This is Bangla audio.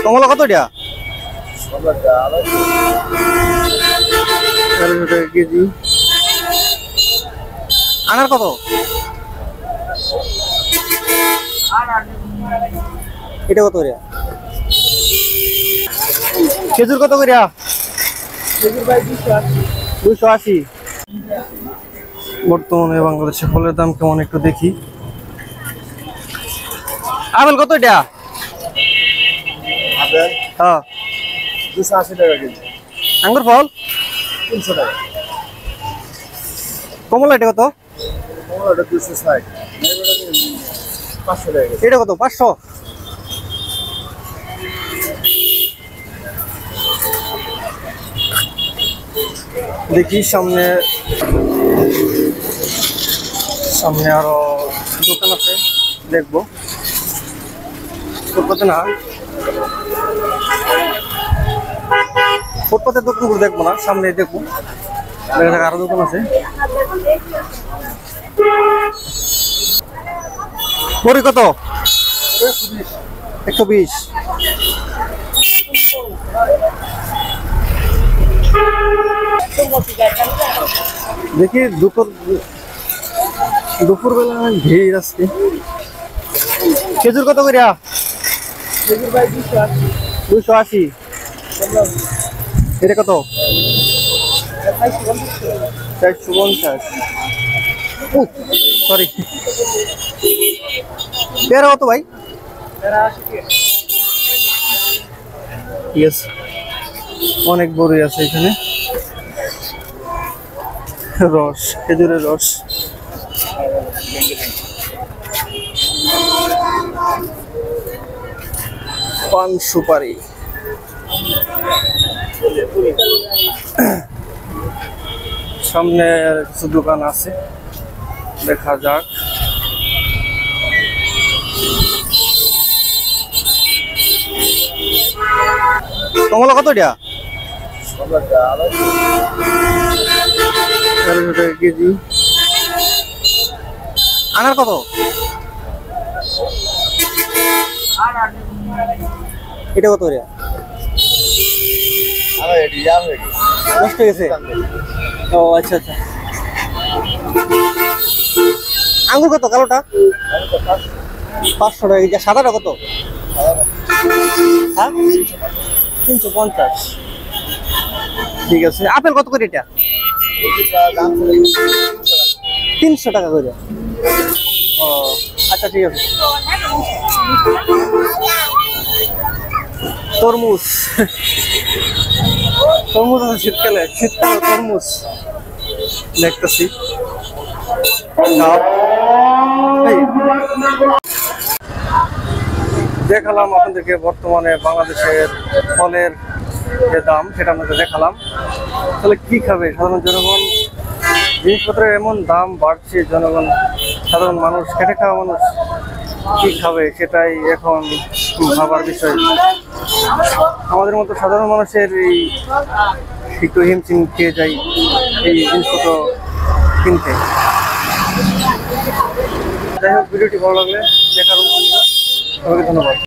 কমলা কত এটা? 1300 টাকা কেজি। আনার কত? এটা কত করে? খেজুর কত করে? খেজুর ভাই 280। বর্তমানে বাংলাদেশে ফলের দাম কেমন একটু দেখি। আপেল কত এটা? আপেল হ্যাঁ 280 টাকা কেজি। আঙ্গুর ফল 300 টাকা। কমলা এটা কত? কমলাটা 260। 500 টাকা। এটা কত? 500। দেখি সামনে আরো দোকান আছে, দেখবো। ফুটপাতে না, ফুটপাতের দোকানগুলো দেখবো না, সামনে দেখবো। দেখা যাক আরো দোকান আছে। বড়ি কত? 120। দেখি দুপুর বেলা ভিড় আজকে। খেজুর কত করে? খেজুর ভাই 280। এটা কত? 450। সরি। পেয়ারা কত ভাই? ঠিক আছে, অনেক বড়ই আছে এখানে। রস, খেজুরের রস। পান সুপারি। সামনে কিছু দোকান আছে, দেখা যাক। কমলা কত এটা? 1300 টাকা কেজি। আনার কত? এটা কত করে? নষ্ট হয়ে গেছে। ও আচ্ছা আচ্ছা। আঙ্গুর কত কালোটা? 500 টাকা কেজি। সাদাটা কত? হ্যাঁ 350। ঠিক আছে। আপেল কত করে এটা? 300 টাকা করে। ও আচ্ছা ঠিক আছে। তরমুজ, তরমুজ আছে শীতকালে তরমুজ দেখতেছি। দেখালাম আপনাদেরকে বর্তমানে বাংলাদেশের ফলের যে দাম, সেটা আপনাদের দেখালাম। তাহলে কি খাবে সাধারণ জনগণ? জিনিসপত্রের এমন দাম বাড়ছে, সাধারণ মানুষ, খেটে খাওয়া মানুষ কি খাবে সেটাই এখন ভাবার বিষয়। আমাদের মতো সাধারণ মানুষের এই একটু হিমশিম খেয়ে যায় এই জিনিসপত্র কিনতে। যাই হোক, ভিডিওটি ভালো লাগলে দেখার অনুরোধ। সবাইকে ধন্যবাদ।